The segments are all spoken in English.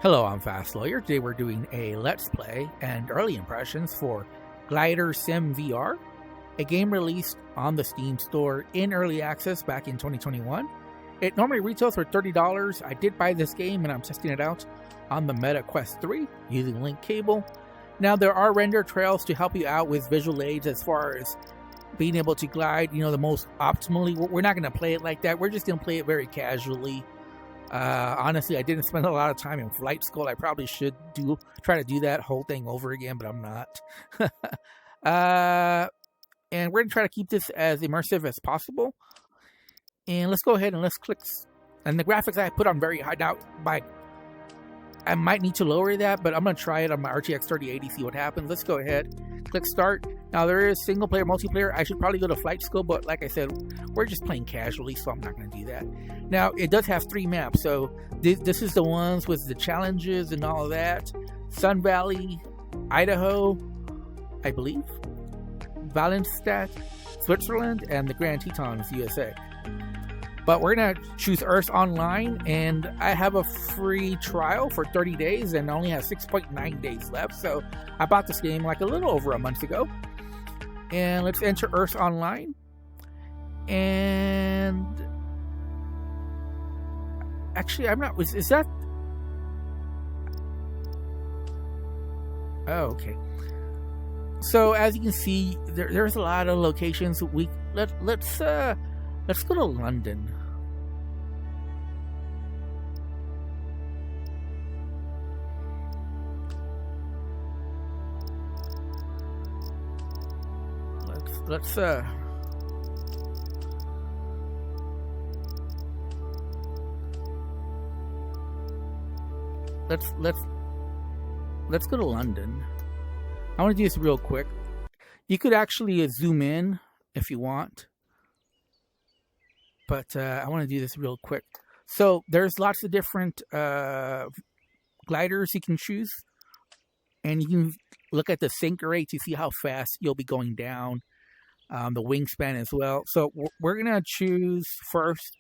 Hello, I'm Fast Lawyer. Today we're doing a Let's Play and early impressions for Glider Sim VR, a game released on the Steam store in early access back in 2021. It normally retails for $30. I did buy this game and I'm testing it out on the Meta Quest 3 using link cable. Now there are render trails to help you out with visual aids as far as being able to glide, the most optimally. We're not going to play it like that. We're just going to play it very casually. Honestly, I didn't spend a lot of time in flight school. I probably should try to do that whole thing over again, but I'm not. And we're going to try to keep this as immersive as possible. And let's go ahead and let's click. And the graphics I put on very high. Now, I might need to lower that, but I'm going to try it on my RTX 3080, see what happens. Let's go ahead. Click start. Now, there is single player, multiplayer. I should probably go to flight school, but like I said, we're just playing casually, so I'm not going to do that. Now, it does have 3 maps, so this is the ones with the challenges and all of that. Sun Valley, Idaho, I believe, Valenstadt, Switzerland, and the Grand Tetons, USA. But we're going to choose Earth Online, and I have a free trial for 30 days and only have 6.9 days left. So I bought this game like a little over a month ago. And let's enter Earth Online. And actually, I'm not. Is that? Oh, okay. So as you can see, there's a lot of locations. Let's go to London. Let's go to London. I want to do this real quick. You could actually zoom in if you want. But I want to do this real quick. So there's lots of different gliders you can choose. And you can look at the sink rate to see how fast you'll be going down. The wingspan as well. So we're going to choose first.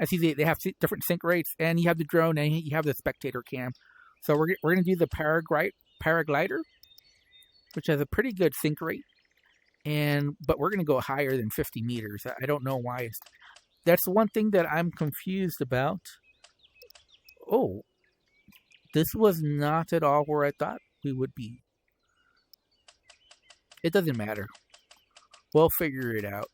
As you see, they have different sink rates. And you have the drone and you have the spectator cam. So we're going to do the paraglider, which has a pretty good sink rate. But we're going to go higher than 50 meters. I don't know why. That's one thing that I'm confused about. Oh, this was not at all where I thought we would be. It doesn't matter. We'll figure it out.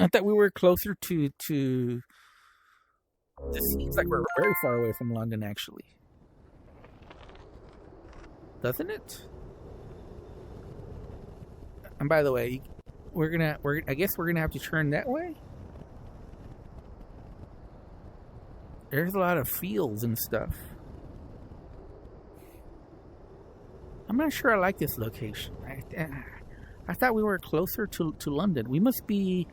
I thought we were closer to... This seems like we're very far away from London, actually. Doesn't it? And by the way, I guess we're gonna have to turn that way. There's a lot of fields and stuff. I'm not sure I like this location. I thought we were closer to London. We must be.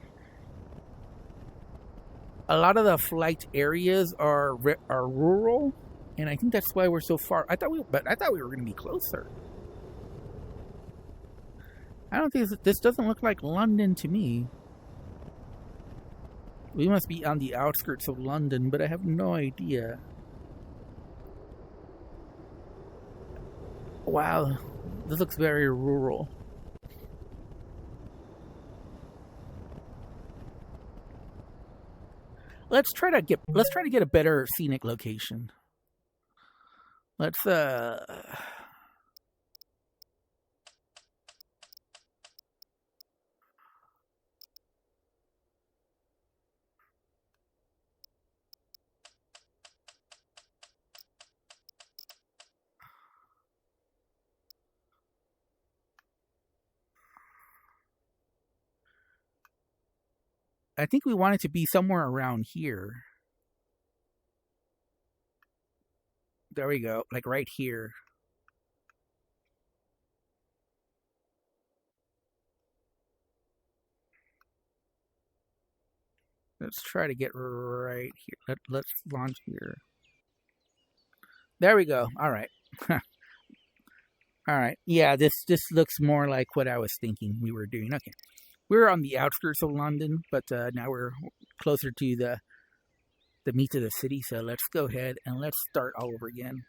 A lot of the flight areas are rural, and I think that's why we're so far. I thought we were going to be closer. I don't think this doesn't look like London to me. We must be on the outskirts of London, but I have no idea. Wow, this looks very rural. Let's try to get a better scenic location. Let's I think we want it to be somewhere around here. There we go, like right here. Let's try to get right here. Let's launch here. There we go. All right. All right. Yeah, this looks more like what I was thinking we were doing. Okay. We're on the outskirts of London, but now we're closer to the meat of the city. So let's go ahead and let's start all over again.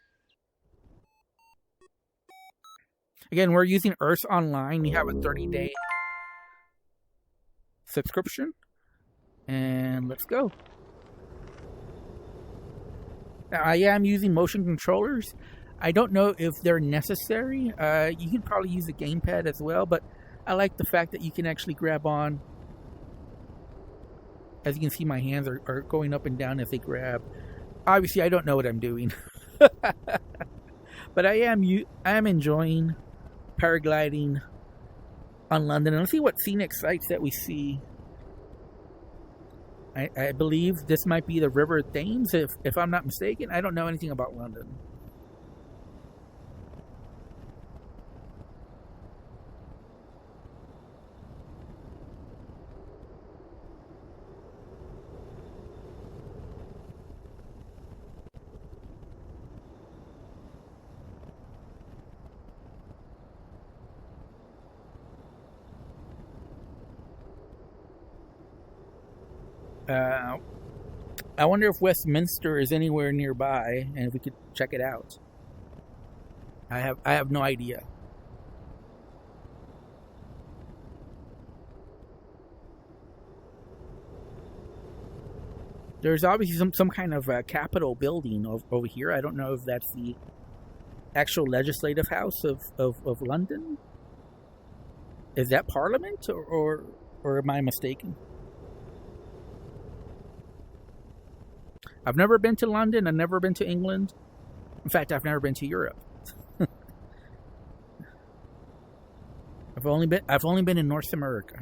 Again, we're using Earth Online. You have a 30-day subscription. And let's go. Now, I am using motion controllers. I don't know if they're necessary. You can probably use a gamepad as well, but I like the fact that you can actually grab on. As you can see, my hands are going up and down as they grab. Obviously, I don't know what I'm doing. But I am enjoying paragliding on London. And let's see what scenic sights that we see. I believe this might be the River Thames, if I'm not mistaken. I don't know anything about London. I wonder if Westminster is anywhere nearby, and if we could check it out. I have no idea. There's obviously some kind of Capitol building over here. I don't know if that's the actual legislative house of London. Is that Parliament, or am I mistaken? I've never been to London. I've never been to England. In fact, I've never been to Europe. I've only been in North America.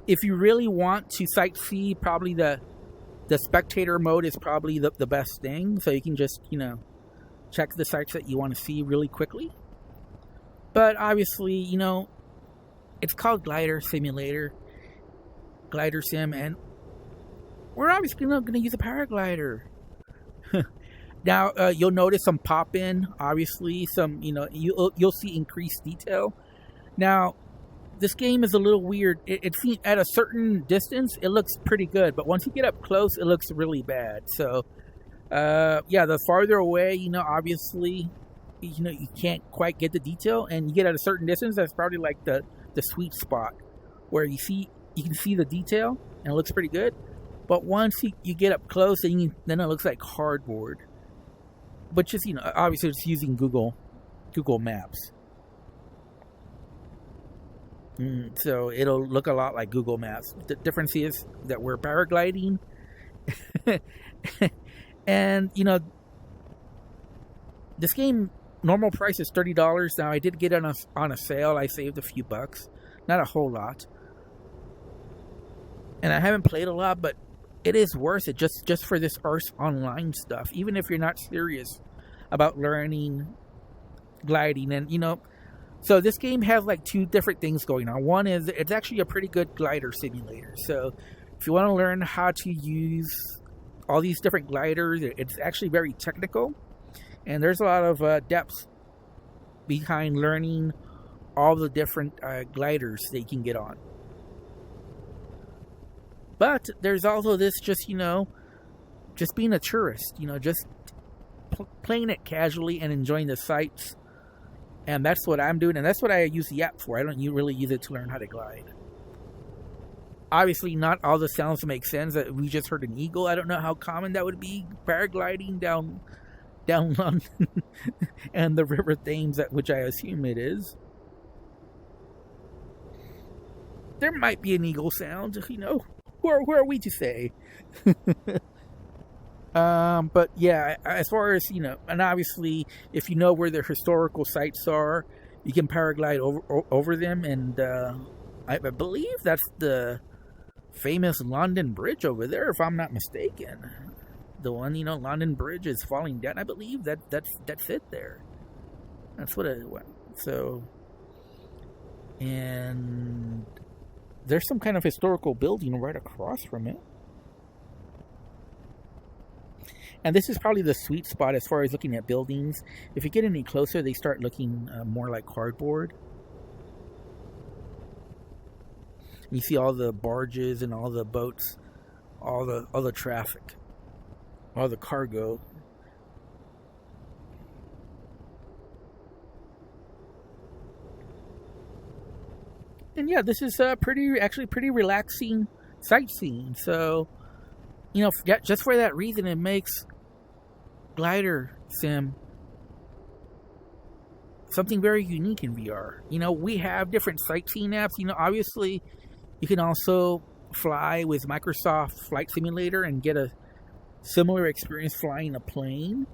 If you really want to sightsee, probably the spectator mode is probably the best thing. So you can just, check the sites that you want to see really quickly. But obviously, it's called Glider Simulator. Glider Sim. And we're obviously going to use a paraglider. Now, you'll notice some pop-in. Obviously, some, you'll see increased detail. Now, this game is a little weird. It seems at a certain distance, it looks pretty good, but once you get up close, it looks really bad. So, the farther away, obviously, you can't quite get the detail, and you get at a certain distance, that's probably like the sweet spot where you can see the detail, and it looks pretty good. But once you get up close, then it looks like cardboard. But just, obviously, it's using Google Maps. So it'll look a lot like Google Maps. The difference is that we're paragliding. And, this game, normal price is $30. Now, I did get it on a sale. I saved a few bucks. Not a whole lot. And I haven't played a lot, but it is worth it just for this Earth Online stuff. Even if you're not serious about learning gliding. And, so this game has like two different things going on. One is it's actually a pretty good glider simulator. So if you want to learn how to use all these different gliders, it's actually very technical. And there's a lot of depth behind learning all the different gliders that you can get on. But there's also this just being a tourist, just playing it casually and enjoying the sights. And that's what I'm doing, and that's what I use the app for. I don't really use it to learn how to glide. Obviously, not all the sounds make sense. We just heard an eagle. I don't know how common that would be, paragliding down London and the River Thames, which I assume it is. There might be an eagle sound, Who are we to say? But yeah, as far as, and obviously, if you know where the historical sites are, you can paraglide over them. And I believe that's the famous London Bridge over there, if I'm not mistaken. The one, London Bridge is falling down. I believe that's it there. That's what it was. So, and there's some kind of historical building right across from it. And this is probably the sweet spot as far as looking at buildings. If you get any closer, they start looking more like cardboard. You see all the barges and all the boats, all the traffic, all the cargo. And yeah, this is actually pretty relaxing sightseeing. So, you know, just for that reason, it makes glider sim something very unique in VR. You know, we have different sightseeing apps. You know, obviously, you can also fly with Microsoft Flight Simulator and get a similar experience flying a plane.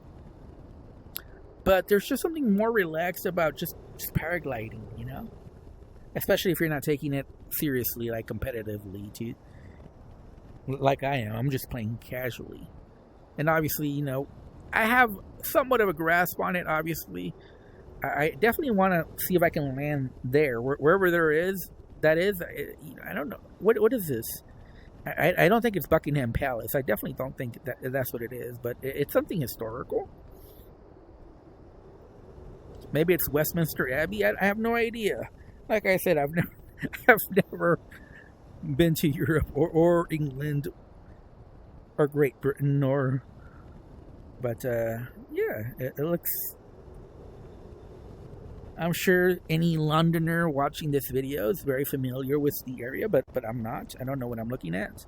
But there's just something more relaxed about just paragliding, you know? Especially if you're not taking it seriously, like competitively, too. Like I am. I'm just playing casually. And obviously, you know, I have somewhat of a grasp on it, obviously. I definitely want to see if I can land there. Wherever that is. I don't know. What is this? I don't think it's Buckingham Palace. I definitely don't think that's what it is. But it's something historical. Maybe it's Westminster Abbey. I have no idea. Like I said, I've never been to Europe or England or Great Britain but yeah, it looks. I'm sure any Londoner watching this video is very familiar with the area, but I'm not. I don't know what I'm looking at,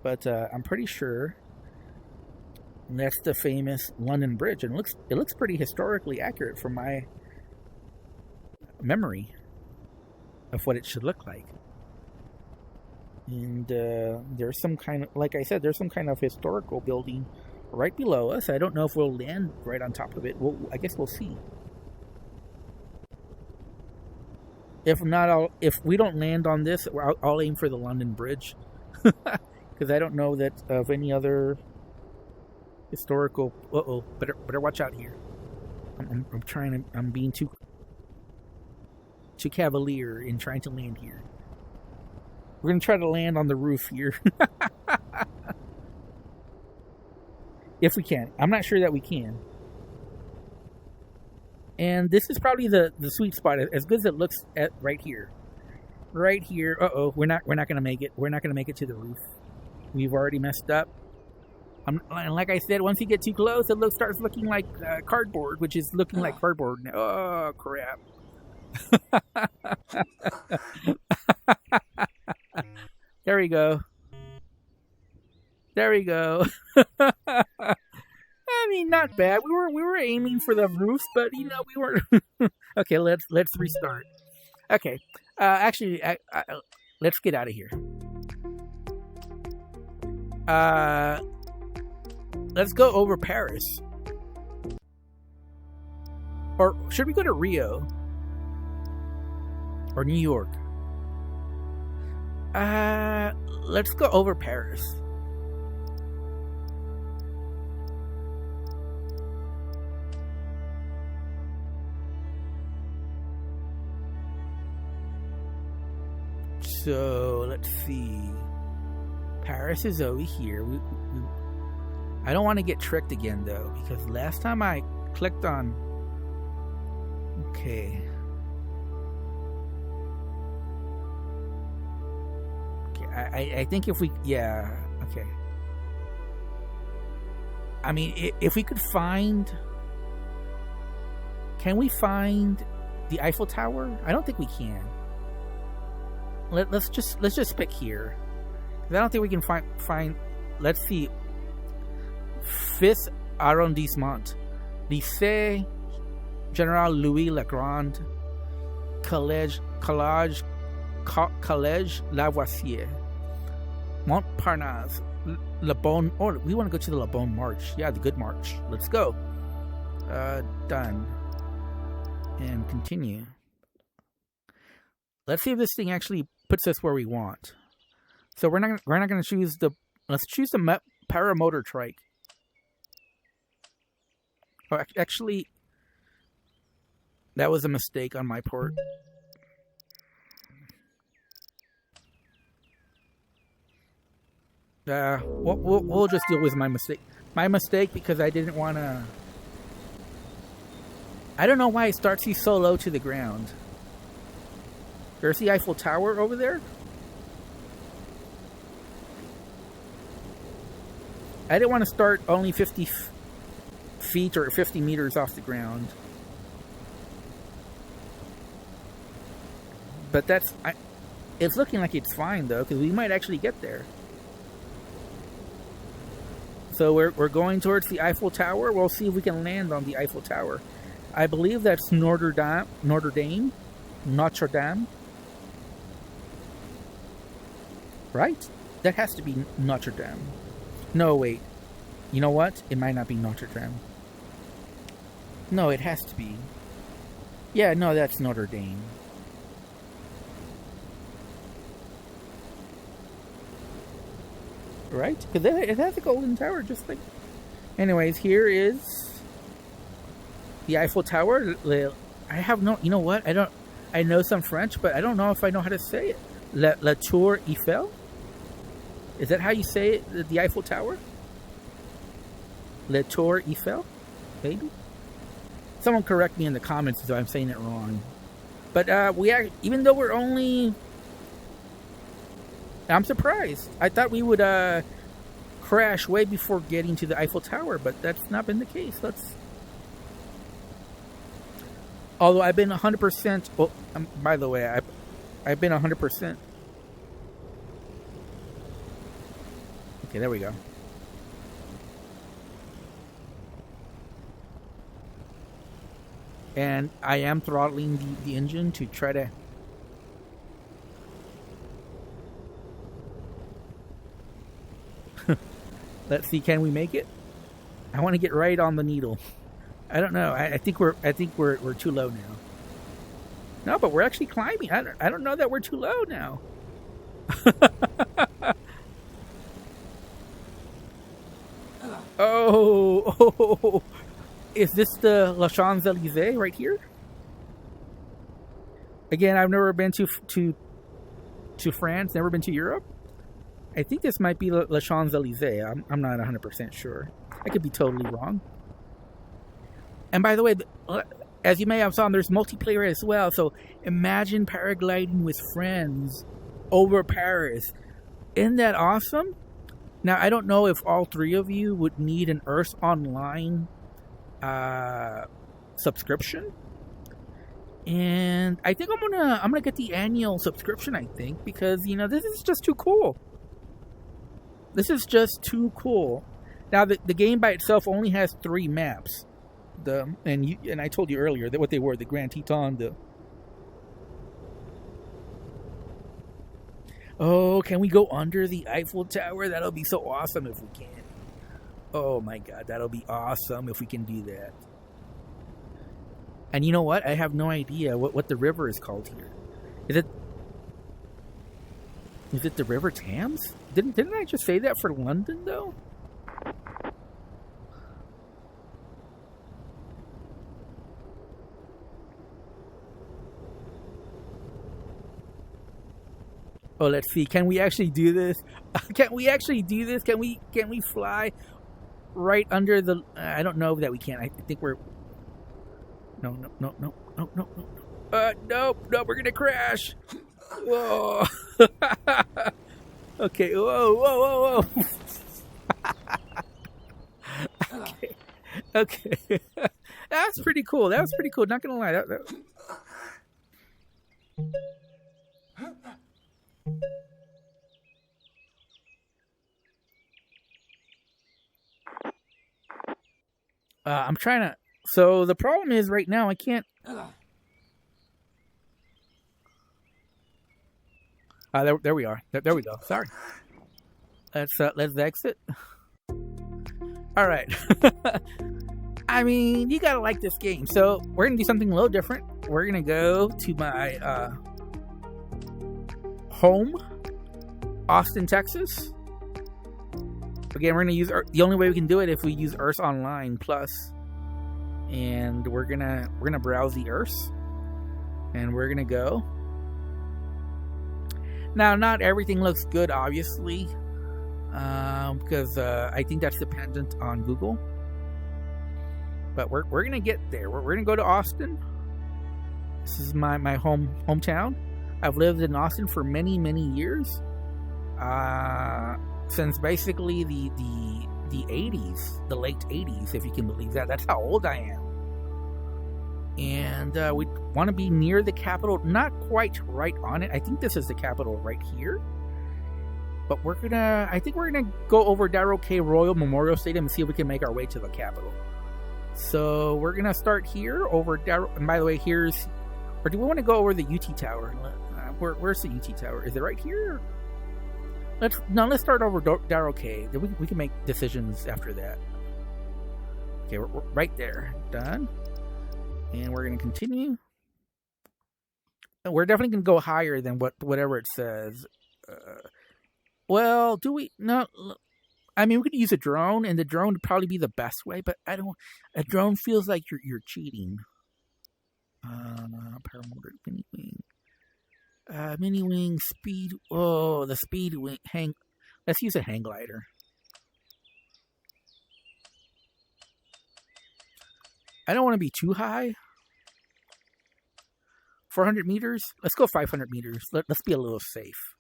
but I'm pretty sure that's the famous London Bridge, and it looks pretty historically accurate from my memory of what it should look like. And there's some kind of, like I said, there's some kind of historical building right below us. I don't know if we'll land right on top of it. I guess we'll see. If not, if we don't land on this, I'll aim for the London Bridge, because I don't know that of any other historical. Better watch out here. I'm being too cavalier in trying to land here. We're gonna try to land on the roof here, if we can. I'm not sure that we can. And this is probably the sweet spot, as good as it looks at right here. Right here. We're not gonna make it. We're not gonna make it to the roof. We've already messed up. And like I said, once you get too close, it starts looking like cardboard, which is looking like cardboard now. Oh crap! There we go. There we go. I mean, not bad. We were aiming for the roof, but you know we weren't. Okay, let's restart. Okay, actually, let's get out of here. Let's go over Paris, or should we go to Rio or New York? Let's go over Paris. So let's see. Paris is over here. I don't want to get tricked again though, because last time I clicked on. Okay. I think if we, yeah, okay. I mean, if we could find, can we find the Eiffel Tower? I don't think we can. Let's just pick here. I don't think we can find. Let's see. 5th arrondissement, Lycée General Louis Legrand, Collège Lavoisier, Montparnasse, Le Bon. Oh, we want to go to the Le Bon March. Yeah, the Good March. Let's go. Done. And continue. Let's see if this thing actually puts us where we want. So we're not going to choose the. Let's choose the paramotor trike. Oh, actually, that was a mistake on my part. We'll just deal with my mistake. My mistake, because I didn't want to... I don't know why it starts you so low to the ground. There's the Eiffel Tower over there. I didn't want to start only 50 feet or 50 meters off the ground. But that's... it's looking like it's fine, though, because we might actually get there. So we're going towards the Eiffel Tower. We'll see if we can land on the Eiffel Tower. I believe that's Notre Dame. Right? That has to be Notre Dame. No, wait. You know what? It might not be Notre Dame. No, it has to be. Yeah, no, that's Notre Dame. Right? Because it has a golden tower, just like... Anyways, here is the Eiffel Tower. I have no... You know what? I know some French, but I don't know if I know how to say it. La Tour Eiffel? Is that how you say it? The Eiffel Tower? La Tour Eiffel? Maybe? Someone correct me in the comments if I'm saying it wrong. But we are... Even though we're only... I'm surprised. I thought we would crash way before getting to the Eiffel Tower, but that's not been the case. Although I've been 100%. Well, by the way, I've been 100%. Okay, there we go. And I am throttling the engine to try to... Let's see, can we make it? I want to get right on the needle. I don't know. I think we're too low now. No, but we're actually climbing. I don't know that we're too low now. Oh, is this the La Champs-Élysées right here? Again, I've never been to France. Never been to Europe. I think this might be La Champs-Élysées. I'm not 100% sure. I could be totally wrong. And by the way, as you may have seen, there's multiplayer as well. So imagine paragliding with friends over Paris. Isn't that awesome? Now, I don't know if all three of you would need an Earth Online subscription. And I think I'm gonna get the annual subscription, I think, because, you know, this is just too cool. This is just too cool. Now, the game by itself only has 3 maps. And I told you earlier that what they were, the Grand Teton, Oh, can we go under the Eiffel Tower? That'll be so awesome if we can. Oh my god, that'll be awesome if we can do that. And you know what? I have no idea what the river is called here. Is it the River Thames? Didn't I just say that for London, though? Oh, let's see. Can we actually do this? Can we actually do this? Can we fly right under the... I don't know that we can. I think we're... No. No, we're gonna crash. Whoa. Okay, whoa. Okay. That's pretty cool. Not gonna lie. I'm trying to... So the problem is right now I can't... There we are. There we go. Sorry. Let's exit. All right. I mean, you gotta like this game. So we're gonna do something a little different. We're gonna go to my home, Austin, Texas. Again, we're gonna use the only way we can do it if we use Earth Online Plus, and we're gonna browse the Earth, and we're gonna go. Now, not everything looks good, obviously. because I think that's dependent on Google. But we're gonna get there. We're gonna go to Austin. This is my hometown. I've lived in Austin for many years. Since basically the 80s, the late 80s, if you can believe that. That's how old I am. And we want to be near the Capitol, not quite right on it. I think this is the Capitol right here. But I think we're gonna go over Darrell K. Royal Memorial Stadium and see if we can make our way to the Capitol. So we're gonna start here over Darrell. And by the way, or do we want to go over the UT Tower? Where's the UT Tower? Is it right here? Let's start over Darrell K. We can make decisions after that. Okay, we're right there. Done. And we're going to continue. And we're definitely going to go higher than whatever it says. Well, do we? No. I mean, we could use a drone, and the drone would probably be the best way, but I don't. A drone feels like you're cheating. Paramotor, mini wing. Mini wing, speed. Oh, the speed wing. Let's use a hang glider. I don't want to be too high. 400 meters? Let's go 500 meters. Let's be a little safe.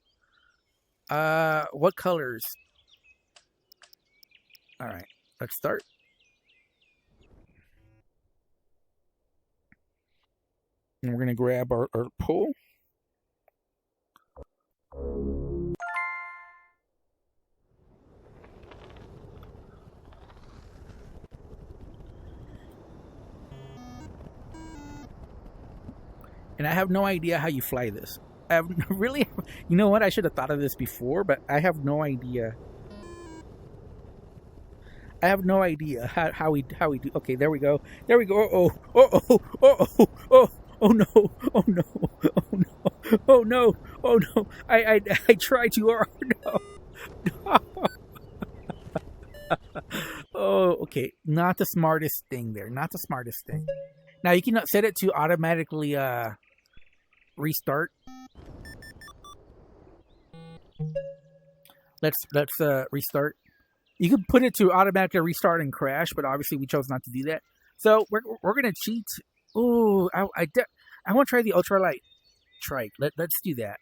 What colors? Alright, let's start. And we're going to grab our pole. And I have no idea how you fly this. I have really, you know what? I should have thought of this before, but I have no idea. I have no idea how we do. Okay, there we go. There we go. Oh no. Oh no. Oh no. Oh no. Oh no. I tried too hard. No. Oh, okay. Not the smartest thing there. Not the smartest thing. Now you can set it to automatically restart. Let's restart. You can put it to automatically restart and crash, but obviously we chose not to do that. So we're gonna cheat. Ooh, I want to try the ultralight trike. Let's do that.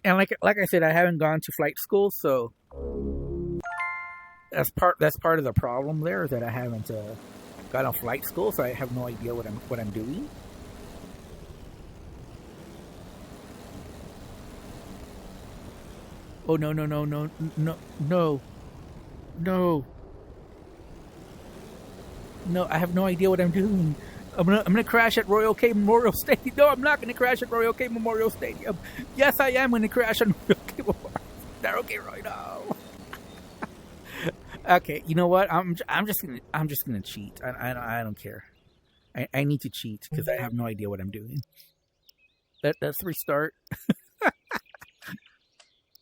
And like I said, I haven't gone to flight school, so that's part of the problem there, that I haven't got on flight school, so I have no idea what I'm doing. Oh no. No, I have no idea what I'm doing. I'm gonna crash at Royal K Memorial Stadium. No, I'm not gonna crash at Royal K Memorial Stadium. Yes, I am gonna crash on Royal K Memorial. They're okay right now. Okay, you know what? I'm just gonna cheat. I don't care. I need to cheat because I have no idea what I'm doing. Let's restart.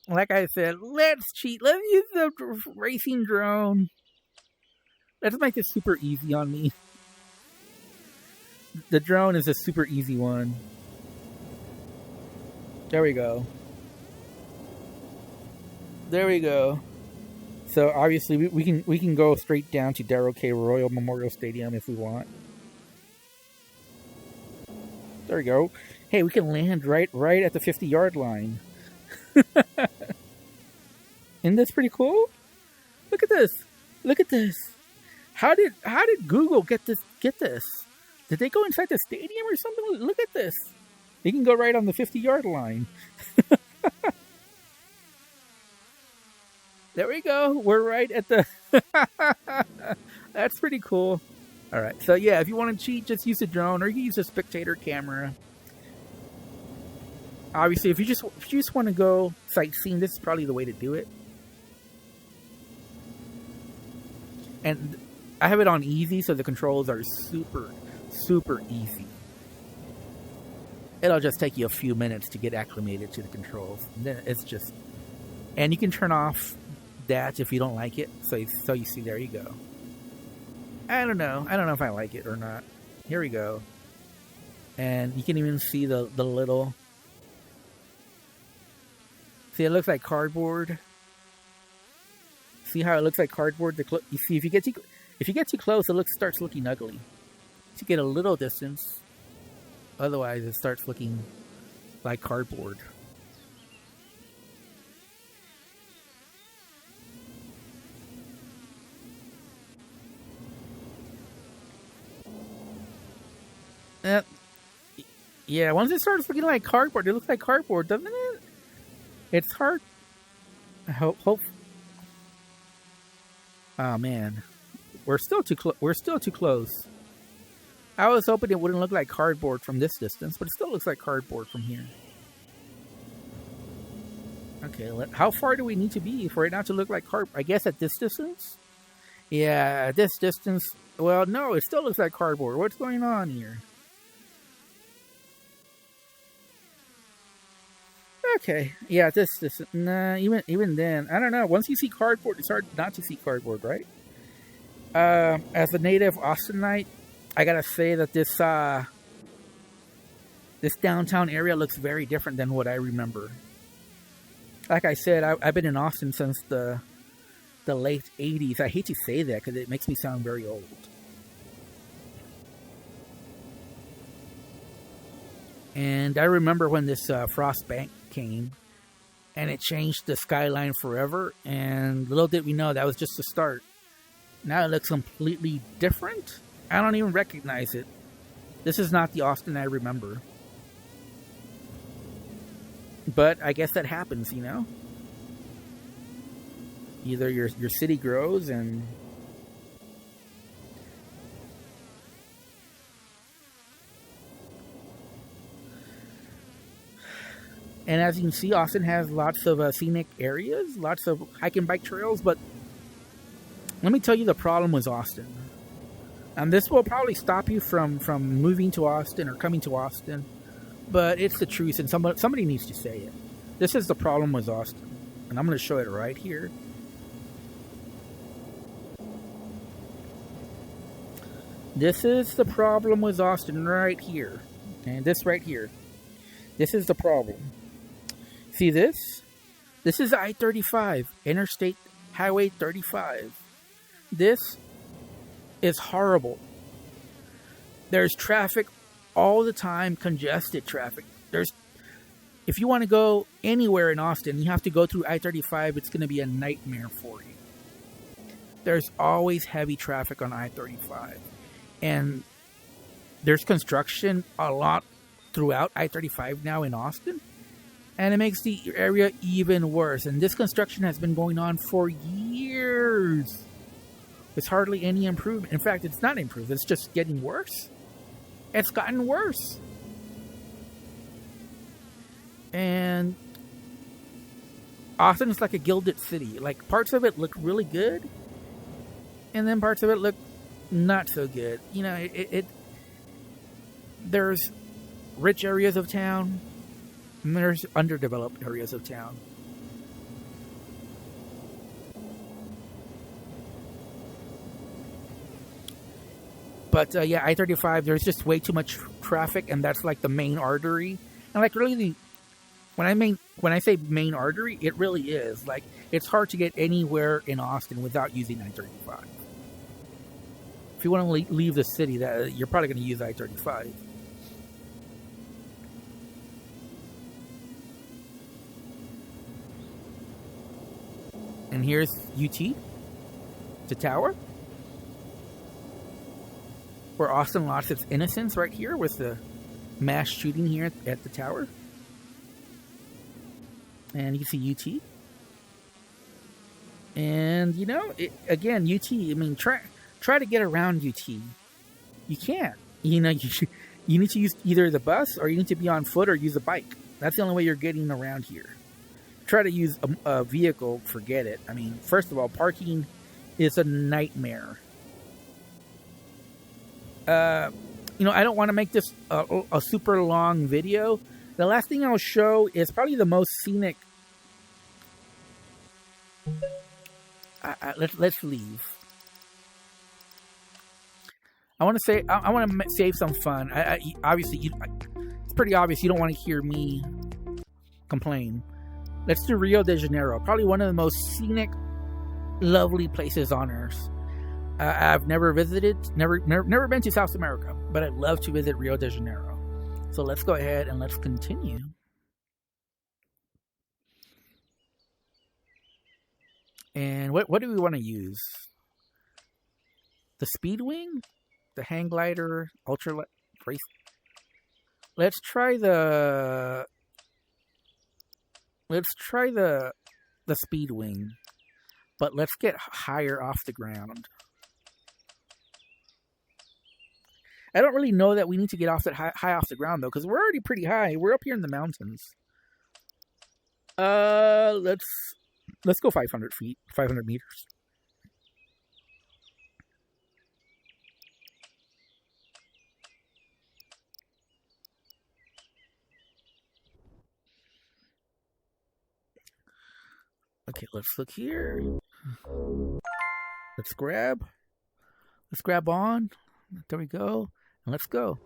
Like I said, let's cheat. Let's use the racing drone. Let's make this super easy on me. The drone is a super easy one. There we go. There we go. So obviously we can go straight down to Darrell K. Royal Memorial Stadium if we want. There we go. Hey, we can land right at the 50-yard line. Isn't this pretty cool? Look at this. Look at this. How did Google get this? Did they go inside the stadium or something? Look at this. They can go right on the 50-yard line. There we go. We're right at the... That's pretty cool. All right. So, yeah, if you want to cheat, just use a drone or you can use a spectator camera. Obviously, if you just want to go sightseeing, this is probably the way to do it. And I have it on easy, so the controls are super, super easy. It'll just take you a few minutes to get acclimated to the controls. And then it's just... And you can turn off that if you don't like it. So you see, there you go. I don't know if I like it or not. Here we go. And you can even see the little... See, it looks like cardboard. See how it looks like cardboard? You see, if you get too close, it starts looking ugly. To get a little distance, otherwise it starts looking like cardboard. Yeah, once it starts looking like cardboard, it looks like cardboard, doesn't it? It's hard. Hope. Oh man, we're still too close. I was hoping it wouldn't look like cardboard from this distance, but it still looks like cardboard from here. Okay, how far do we need to be for it not to look like cardboard? I guess at this distance? Yeah, at this distance. Well, no, it still looks like cardboard. What's going on here? Okay, yeah, this. Nah, even then, I don't know. Once you see cardboard, it's hard not to see cardboard, right? As a native Austinite, I gotta say that this downtown area looks very different than what I remember. Like I said, I've been in Austin since the late '80s. I hate to say that because it makes me sound very old. And I remember when this frost bank came, and it changed the skyline forever. And little did we know that was just the start. Now it looks completely different. I don't even recognize it. This is not the Austin I remember. But I guess that happens, you know? Either your city grows and... And as you can see, Austin has lots of scenic areas, lots of hike and bike trails, but let me tell you the problem with Austin. And this will probably stop you from moving to Austin or coming to Austin, but it's the truth, and somebody needs to say it. This is the problem with Austin, and I'm going to show it right here. This is the problem with Austin right here, and this right here. This is the problem. See this? This is I-35, Interstate Highway 35. This is horrible. There's traffic all the time, congested traffic. If you want to go anywhere in Austin, you have to go through I-35. It's going to be a nightmare for you. There's always heavy traffic on I-35. And there's construction a lot throughout I-35 now in Austin. And it makes the area even worse. And this construction has been going on for years. There's hardly any improvement. In fact, it's not improved. It's just getting worse. It's gotten worse. And Austin is like a gilded city. Like, parts of it look really good. And then parts of it look not so good. You know, there's rich areas of town. And there's underdeveloped areas of town. But yeah, I-35, there's just way too much traffic, and that's like the main artery. And like really, when I say main artery, it really is. Like, it's hard to get anywhere in Austin without using I-35. If you want to leave the city, you're probably going to use I-35. And here's UT, the tower, where Austin lost its innocence right here with the mass shooting here at the tower. And you can see UT. And, you know, again, UT, I mean, try to get around UT. You can't. You know, you need to use either the bus or you need to be on foot or use a bike. That's the only way you're getting around here. Try to use a vehicle, forget it. I mean, first of all, parking is a nightmare. You know, I don't want to make this a super long video. The last thing I'll show is probably the most scenic. Let's leave. I want to save some fun. Obviously, it's pretty obvious you don't want to hear me complain. Let's do Rio de Janeiro. Probably one of the most scenic, lovely places on Earth. I've never visited, never been to South America, but I'd love to visit Rio de Janeiro. So let's go ahead and let's continue. And what do we want to use? The Speedwing, the hang glider, ultralight race. Let's try the Speedwing, but let's get higher off the ground. I don't really know that we need to get off that high off the ground though, because we're already pretty high. We're up here in the mountains. Let's go 500 feet, 500 meters. Okay, let's look here. Let's grab on. There we go. And let's go.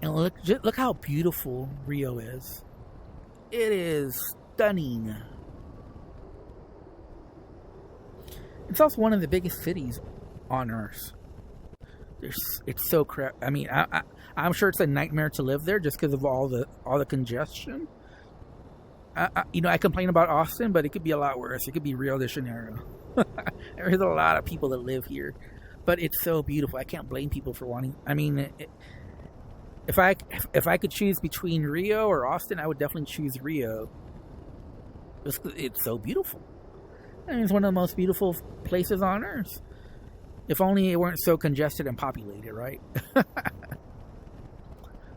And look how beautiful Rio is. It is stunning. It's also one of the biggest cities on Earth. It's so crap. I mean, I'm sure it's a nightmare to live there just because of all the congestion. I complain about Austin, but it could be a lot worse. It could be Rio de Janeiro. There's a lot of people that live here, but it's so beautiful. I can't blame people for wanting. I mean, if I could choose between Rio or Austin, I would definitely choose Rio. It's so beautiful. I mean, it's one of the most beautiful places on Earth. If only it weren't so congested and populated, right?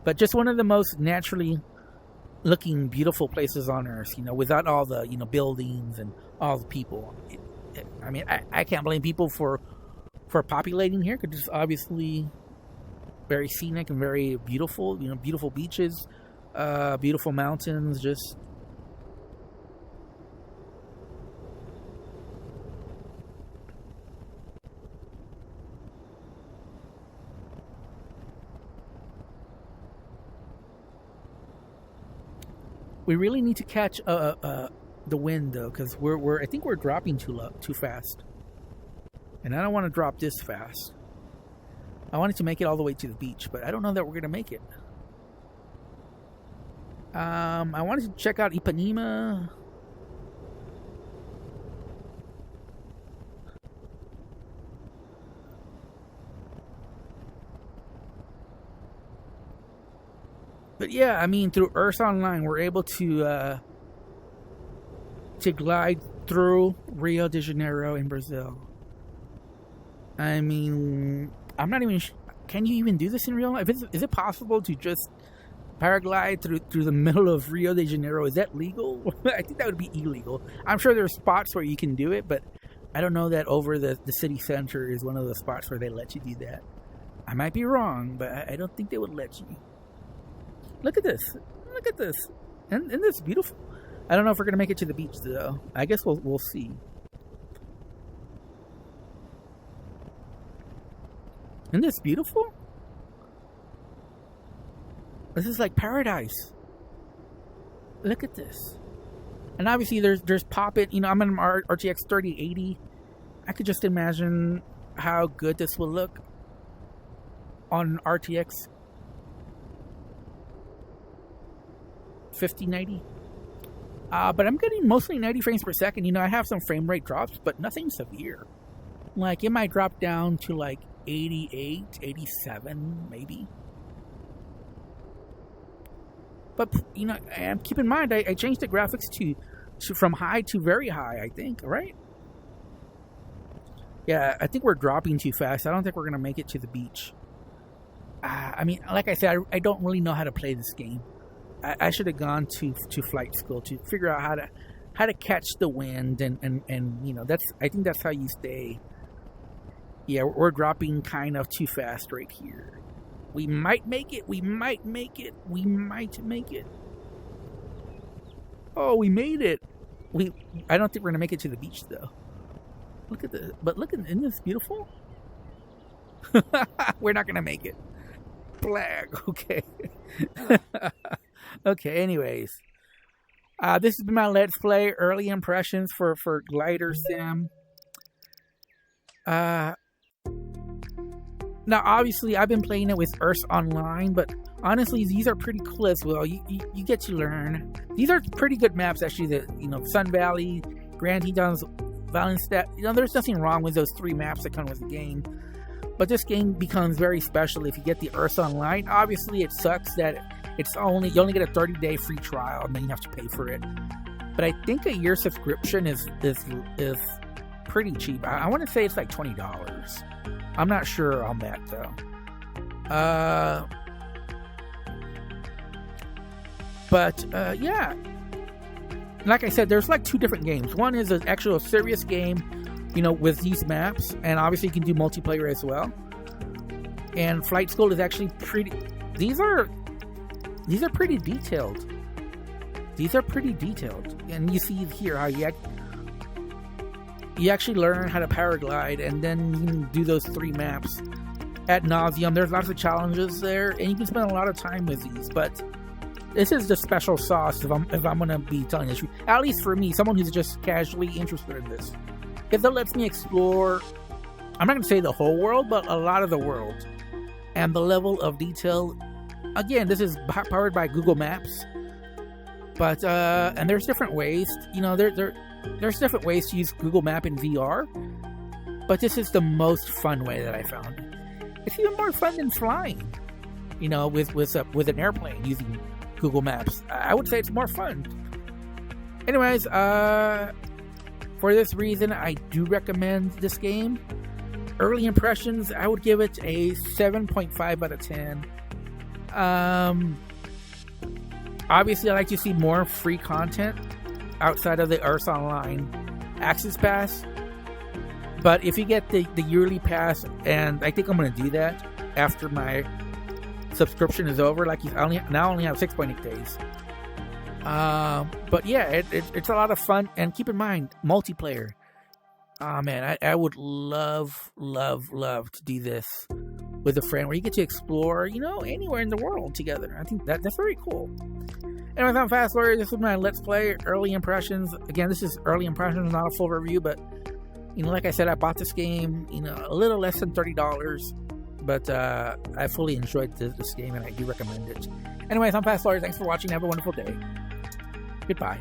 But just one of the most naturally looking beautiful places on Earth, without all the, buildings and all the people. I mean, I can't blame people for populating here, because it's obviously very scenic and very beautiful, beautiful beaches, beautiful mountains, just... We really need to catch the wind though, because I think we're dropping too fast, and I don't want to drop this fast. I wanted to make it all the way to the beach, but I don't know that we're gonna make it. I wanted to check out Ipanema. But yeah, I mean, through Earth Online, we're able to glide through Rio de Janeiro in Brazil. I mean, I'm not even. Can you even do this in real life? Is it possible to just paraglide through the middle of Rio de Janeiro? Is that legal? I think that would be illegal. I'm sure there's spots where you can do it, but I don't know that over the city center is one of the spots where they let you do that. I might be wrong, but I don't think they would let you. Look at this. Look at this. Isn't this beautiful? I don't know if we're going to make it to the beach, though. I guess we'll see. Isn't this beautiful? This is like paradise. Look at this. And obviously there's pop-it. I'm in an RTX 3080. I could just imagine how good this will look on RTX 5090. But I'm getting mostly 90 frames per second. I have some frame rate drops, but nothing severe. Like, it might drop down to like 88, 87, maybe. But, and keep in mind, I changed the graphics to from high to very high, I think, right? Yeah, I think we're dropping too fast. I don't think we're going to make it to the beach. I mean, like I said, I don't really know how to play this game. I should have gone to flight school to figure out how to catch the wind and I think that's how you stay. Yeah, we're dropping kind of too fast right here. We might make it. We might make it. We might make it. Oh, we made it. I don't think we're gonna make it to the beach though. Look at this. But isn't this beautiful? We're not gonna make it. Flag. Okay. Okay, anyways. This has been my Let's Play early impressions for Glider Sim. Now, obviously, I've been playing it with Earth Online, but honestly, these are pretty cool as well. You get to learn. These are pretty good maps, actually. Sun Valley, Grand Tetons, Valenstedt. There's nothing wrong with those 3 maps that come with the game. But this game becomes very special if you get the Earth Online. Obviously, it sucks that you only get a 30-day free trial, and then you have to pay for it. But I think a year subscription is pretty cheap. I want to say it's like $20. I'm not sure on that though. Yeah. Like I said, there's like 2 different games. One is an actual serious game, with these maps, and obviously you can do multiplayer as well. And Flight School is actually pretty. These are pretty detailed. And you see here how you actually learn how to paraglide, and then you can do those 3 maps ad nauseum. There's lots of challenges there, and you can spend a lot of time with these. But this is the special sauce if I'm gonna be telling this. At least for me, someone who's just casually interested in this, because it lets me explore. I'm not gonna say the whole world, but a lot of the world, and the level of detail. Again, this is powered by Google Maps, but and there's different ways. There's different ways to use Google Map in VR, but this is the most fun way that I found. It's even more fun than flying, with an airplane using Google Maps. I would say it's more fun. Anyways, for this reason, I do recommend this game. Early impressions, I would give it a 7.5 out of 10. Obviously, I like to see more free content outside of the Earth Online Access Pass. But if you get the yearly pass, and I think I'm going to do that after my subscription is over, like I only have 6.8 days. But yeah, it's a lot of fun. And keep in mind, multiplayer. Oh man, I would love to do this with a friend where you get to explore, anywhere in the world together. I think that's very cool. Anyways, I'm Fast Lawyer. This is my Let's Play early impressions. Again, this is early impressions, not a full review, but like I said, I bought this game, a little less than $30, but I fully enjoyed this game, and I do recommend it. Anyways, I'm Fast Lawyer. Thanks for watching. Have a wonderful day. Goodbye.